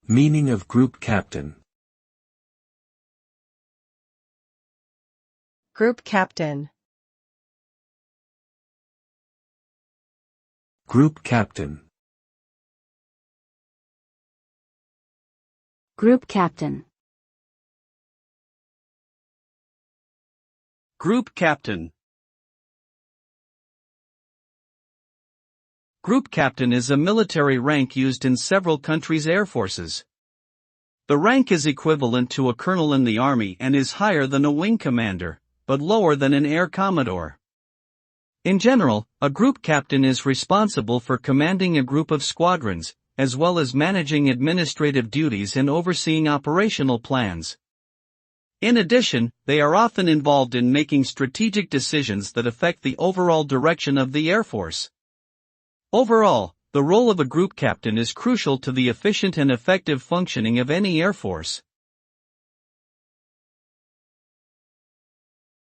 Meaning of group captain. Group captain. Group captain. Group captain. Group captain. Group captain is a military rank used in several countries' air forces. The rank is equivalent to a colonel in the Army and is higher than a wing commander, but lower than an air commodore. In general, a group captain is responsible for commanding a group of squadrons, as well as managing administrative duties and overseeing operational plans. In addition, they are often involved in making strategic decisions that affect the overall direction of the Air Force. Overall, the role of a group captain is crucial to the efficient and effective functioning of any air force.